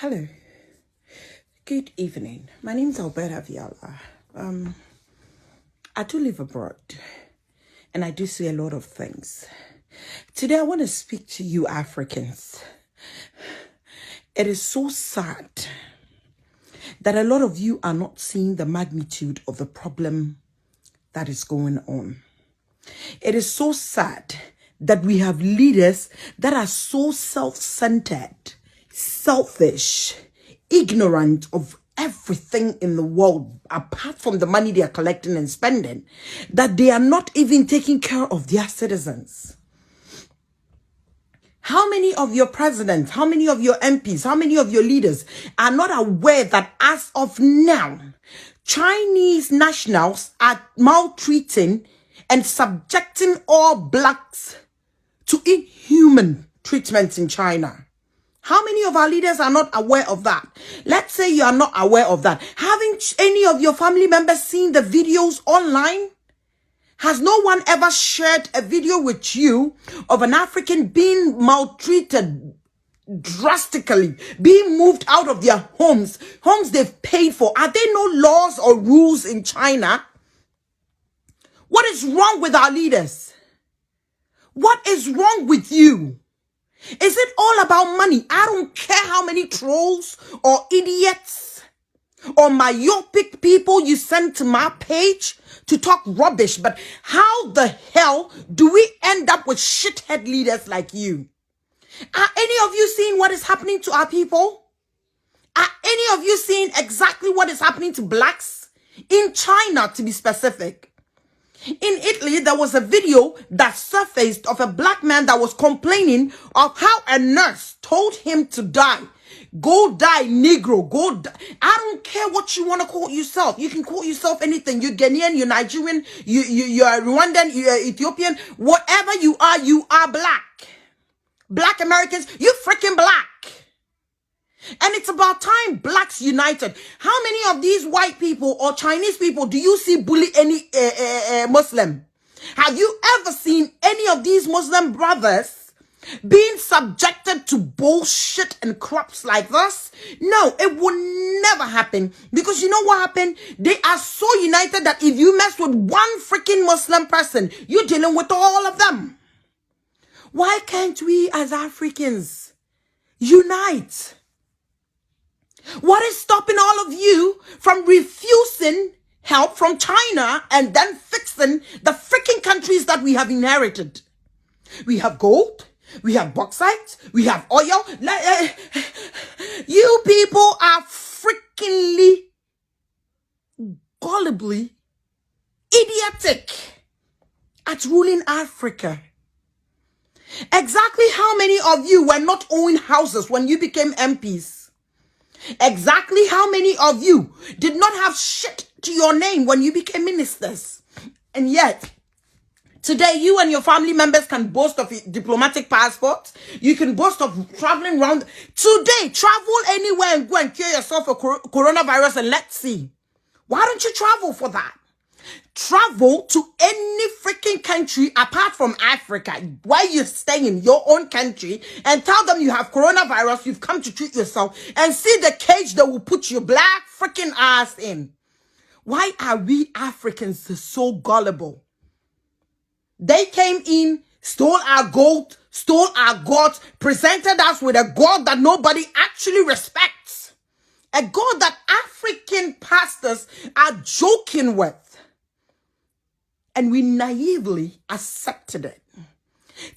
Hello, good evening. My name is Alberta Viala. I do live abroad and I do see a lot of things. Today I want to speak to you Africans. It is so sad that a lot of you are not seeing the magnitude of the problem that is going on. It is so sad that we have leaders that are so self-centered, selfish, ignorant of everything in the world apart from the money they are collecting and spending, that they are not even taking care of their citizens. How many of your presidents, how many of your MPs, how many of your leaders are not aware that as of now, Chinese nationals are maltreating and subjecting all blacks to inhuman treatments in China? How many of our leaders are not aware of that? Let's say you are not aware of that. Haven't any of your family members seen the videos online? Has no one ever shared a video with you of an African being maltreated drastically, being moved out of their homes they've paid for? Are there no laws or rules in China? What is wrong with our leaders? What is wrong with you? Is it all about money? I don't care how many trolls or idiots or myopic people you send to my page to talk rubbish, but how the hell do we end up with shithead leaders like you? Are any of you seeing what is happening to our people? Are any of you seeing exactly what is happening to blacks? In China, to be specific. In Italy, there was a video that surfaced of a black man that was complaining of how a nurse told him to die. Go die, Negro. Go die. I don't care what you want to call yourself. You can call yourself anything. You're Ghanaian, you're Nigerian, you're Rwandan, you're Ethiopian. Whatever you are black. Black Americans, you freaking black. And it's about time blacks united. How many of these white people or Chinese people do you see bully any Muslim? Have you ever seen any of these Muslim brothers being subjected to bullshit and crops like this? No, it will never happen. Because you know what happened? They are so united that if you mess with one freaking Muslim person, you're dealing with all of them. Why can't we as Africans unite? What is stopping all of you from refusing help from China and then fixing the freaking countries that we have inherited? We have gold, we have bauxite, we have oil. You people are freakingly, gullibly idiotic at ruling Africa. Exactly how many of you were not owning houses when you became MPs? Exactly how many of you did not have shit to your name when you became ministers? And yet, today you and your family members can boast of diplomatic passports. You can boast of traveling around. Today, travel anywhere and go and cure yourself for coronavirus and let's see. Why don't you travel for that? Travel to any freaking country apart from Africa while you stay in your own country and tell them you have coronavirus, you've come to treat yourself, and see the cage that will put your black freaking ass in. Why are we Africans so gullible? They came in, stole our gold, stole our gods, presented us with a God that nobody actually respects. A God that African pastors are joking with. And we naively accepted it.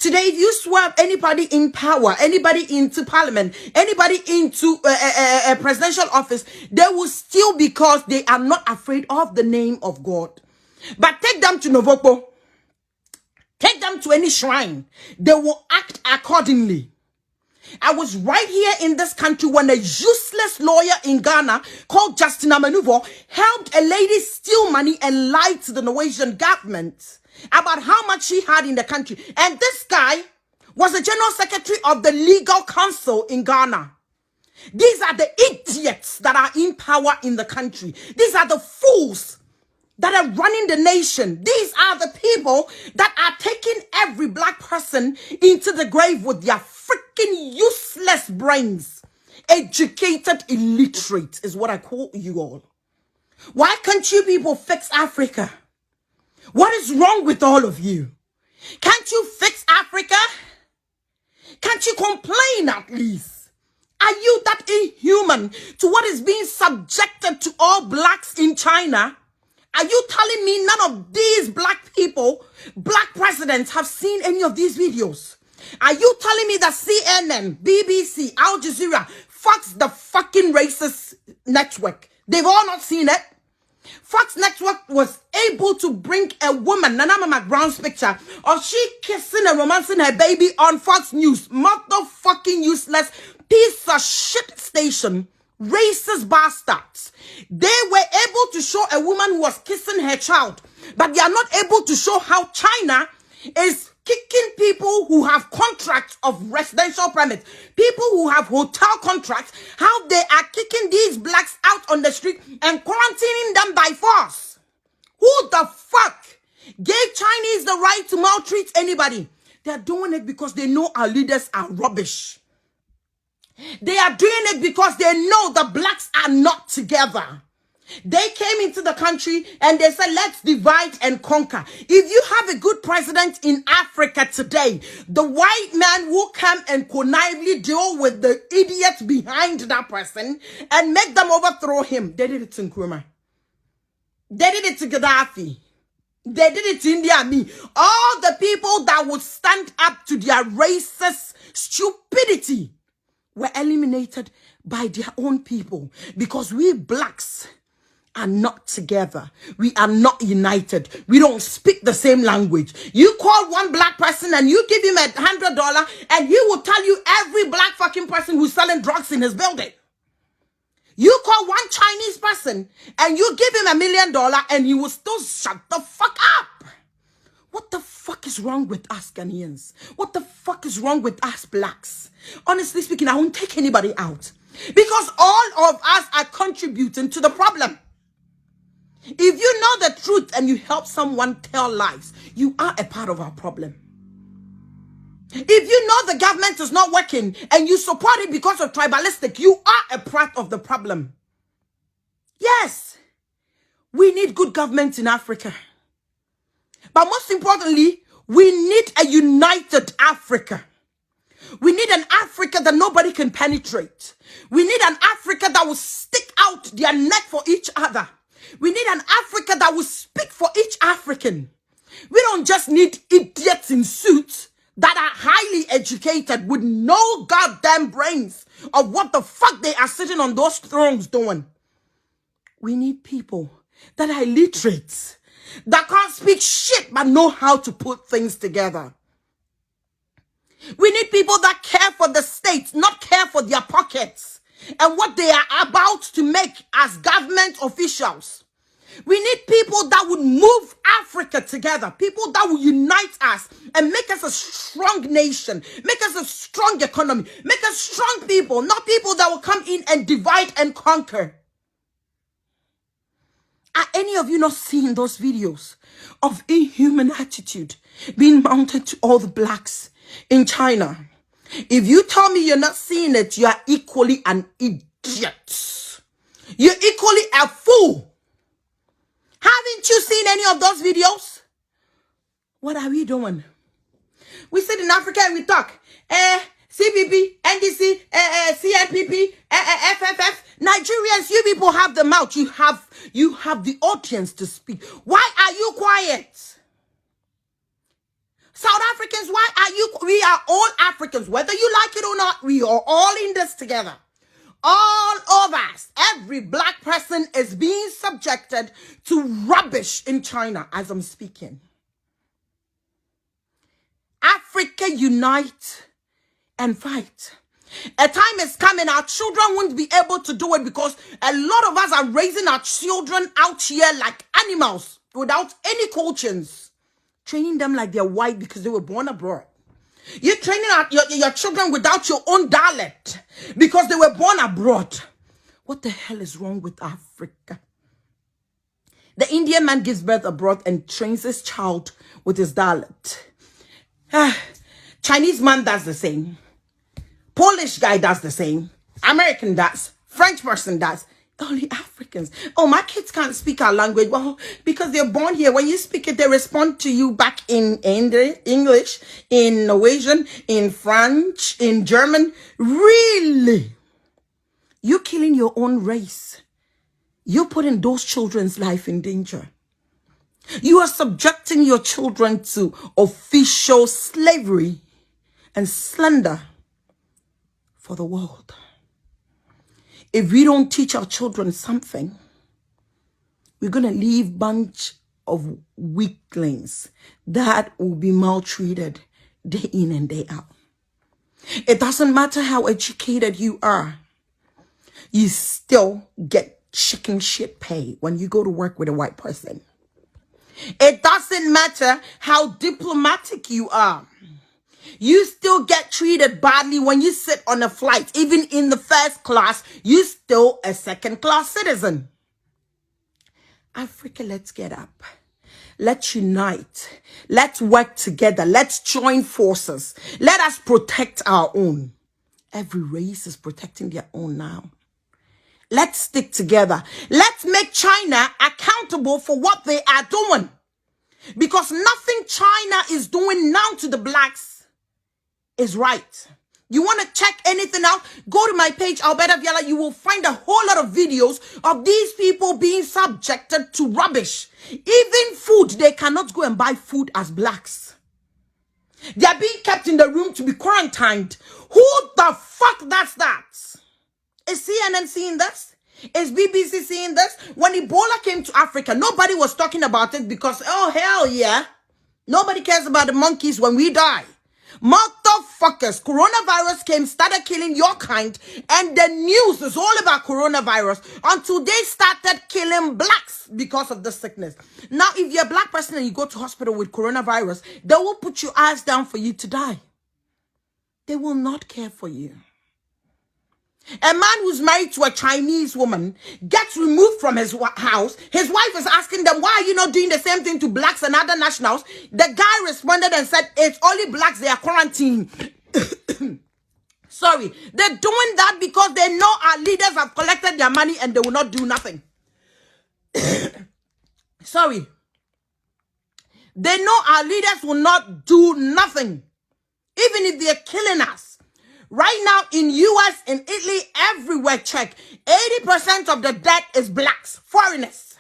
Today, if you swerve anybody in power, anybody into parliament, anybody into a presidential office, they will steal because they are not afraid of the name of God. But take them to Novopo. Take them to any shrine. They will act accordingly. I was right here in this country when a useless lawyer in Ghana called Justin Amanuvo helped a lady steal money and lied to the Norwegian government about how much she had in the country. And this guy was the general secretary of the legal council in Ghana. These are the idiots that are in power in the country. These are the fools that are running the nation. These are the people that are taking every black person into the grave with their freaking useless brains. Educated illiterate is what I call you all. Why can't you people fix Africa? What is wrong with all of you? Can't you fix Africa? Can't you complain at least? Are you that inhuman to what is being subjected to all blacks in China? Are you telling me none of these black people, black presidents, have seen any of these videos? Are you telling me that CNN, BBC, Al Jazeera, Fox, the fucking racist network, they've all not seen it? Fox Network was able to bring a woman, Nana McBrown's picture of she kissing and romancing her baby on Fox News. Motherfucking useless piece of shit station. Racist bastards. They were able to show a woman who was kissing her child, but they are not able to show how China is kicking people who have contracts of residential permits, people who have hotel contracts, how they are kicking these blacks out on the street and quarantining them by force. Who the fuck gave Chinese the right to maltreat anybody? They're doing it because they know our leaders are rubbish. They are doing it because they know the blacks are not together. They came into the country and they said, let's divide and conquer. If you have a good president in Africa today, the white man will come and connively deal with the idiots behind that person and make them overthrow him. They did it to Nkrumah. They did it to Gaddafi. They did it to India and me. All the people that would stand up to their racist stupidity were eliminated by their own people because we blacks are not together. We are not united. We don't speak the same language. You call one black person and you give him $100 and he will tell you every black fucking person who's selling drugs in his building. You call one Chinese person and you give him $1 million and he will still shut the fuck up. What the fuck is wrong with us Ghanaians? What the fuck is wrong with us blacks? Honestly speaking, I won't take anybody out because all of us are contributing to the problem. If you know the truth and you help someone tell lies, you are a part of our problem. If you know the government is not working and you support it because of tribalistic, you are a part of the problem. Yes, we need good government in Africa. But most importantly, we need a united Africa. We need an Africa that nobody can penetrate. We need an Africa that will stick out their neck for each other. We need an Africa that will speak for each African. We don't just need idiots in suits that are highly educated with no goddamn brains of what the fuck they are sitting on those thrones doing. We need people that are illiterate, that can't speak shit but know how to put things together. We need people that care for the state, not care for their pockets and what they are about to make as government officials. We need people that would move Africa together, people that will unite us and make us a strong nation, make us a strong economy, make us strong people, not people that will come in and divide and conquer. Are any of you not seeing those videos of inhuman attitude being mounted to all the blacks in China? If you tell me you're not seeing it, you are equally an idiot. You're equally a fool. Haven't you seen any of those videos? What are we doing? We sit in Africa and we talk. CPP, NDC, CNPP, FFF. Nigerians, you people have the mouth. You have the audience to speak. Why are you quiet? South Africans, why are you? We are all Africans. Whether you like it or not, we are all in this together. All of us, every black person is being subjected to rubbish in China as I'm speaking. Africa, unite and fight. A time is coming, our children won't be able to do it because a lot of us are raising our children out here like animals without any cultures, training them like they're white because they were born abroad. You're training your children without your own dialect because they were born abroad. What the hell is wrong with Africa? The Indian man gives birth abroad and trains his child with his dialect. Chinese man does the same. Polish guy does the same. American does, French person does. Only Africans. Oh, my kids can't speak our language. Well, because they're born here. When you speak it, they respond to you back in English, in Norwegian, in French, in German. Really? You're killing your own race. You're putting those children's life in danger. You are subjecting your children to official slavery and slander for the world. If we don't teach our children something, we're going to leave bunch of weaklings that will be maltreated day in and day out. It doesn't matter how educated you are. You still get chicken shit pay when you go to work with a white person. It doesn't matter how diplomatic you are. You still get treated badly when you sit on a flight. Even in the first class, you're still a second-class citizen. Africa, let's get up. Let's unite. Let's work together. Let's join forces. Let us protect our own. Every race is protecting their own now. Let's stick together. Let's make China accountable for what they are doing. Because nothing China is doing now to the blacks is right. You want to check anything out? Go to my page, Alberta Viala. You will find a whole lot of videos of these people being subjected to rubbish. Even food, they cannot go and buy food as blacks. They are being kept in the room to be quarantined. Who the fuck does that? Is CNN seeing this? Is BBC seeing this? When Ebola came to Africa, nobody was talking about it because, oh, hell yeah. Nobody cares about the monkeys when we die. Motherfuckers, coronavirus came, started killing your kind, and the news is all about coronavirus until they started killing blacks because of the sickness. Now, if you're a black person and you go to hospital with coronavirus, they will put your eyes down for you to die. They will not care for you. A man who's married to a Chinese woman gets removed from his house. His wife is asking them, why are you not doing the same thing to blacks and other nationals? The guy responded and said, it's only blacks, they are quarantined. Sorry, they're doing that because they know our leaders have collected their money and they will not do nothing. Sorry. They know our leaders will not do nothing. Even if they're killing us. Right now in US, in Italy, everywhere, check. 80% of the death is blacks, foreigners.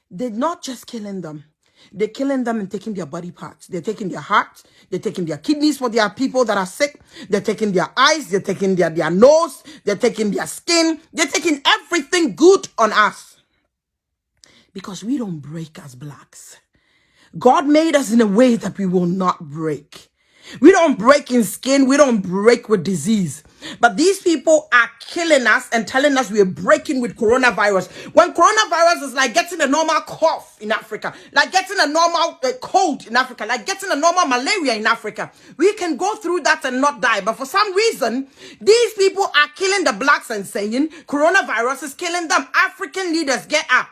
They're not just killing them. They're killing them and taking their body parts. They're taking their heart. They're taking their kidneys for their people that are sick. They're taking their eyes. They're taking their nose. They're taking their skin. They're taking everything good on us. Because we don't break as blacks. God made us in a way that we will not break. We don't break in skin. We don't break with disease. But these people are killing us and telling us we're breaking with coronavirus. When coronavirus is like getting a normal cough in Africa, like getting a normal cold in Africa, like getting a normal malaria in Africa. We can go through that and not die. But for some reason, these people are killing the blacks and saying coronavirus is killing them. African leaders, get up.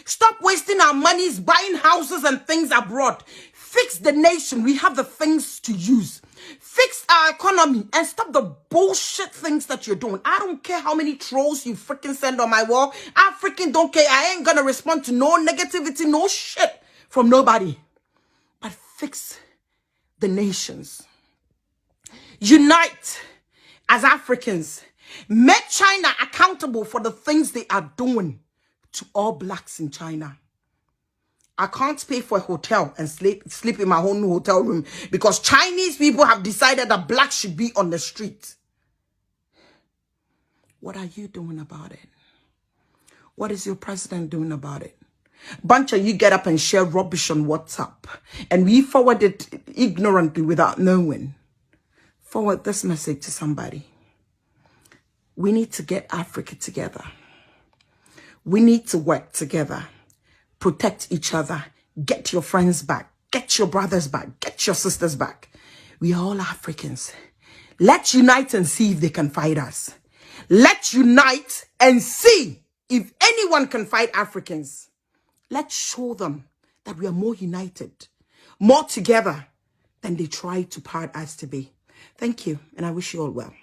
Stop wasting our monies buying houses and things abroad. Fix the nation. We have the things to use. Fix our economy and stop the bullshit things that you're doing. I don't care how many trolls you freaking send on my wall. I freaking don't care. I ain't gonna respond to no negativity, no shit from nobody. But fix the nations. Unite as Africans. Make China accountable for the things they are doing to all blacks in China. I can't pay for a hotel and sleep in my own hotel room because Chinese people have decided that blacks should be on the street. What are you doing about it? What is your president doing about it? Bunch of you get up and share rubbish on WhatsApp and we forward it ignorantly without knowing. Forward this message to somebody. We need to get Africa together. We need to work together. Protect each other. Get your friends back. Get your brothers back. Get your sisters back. We are all Africans. Let's unite and see if they can fight us. Let's unite and see if anyone can fight Africans. Let's show them that we are more united, more together than they try to part us to be. Thank you, and I wish you all well.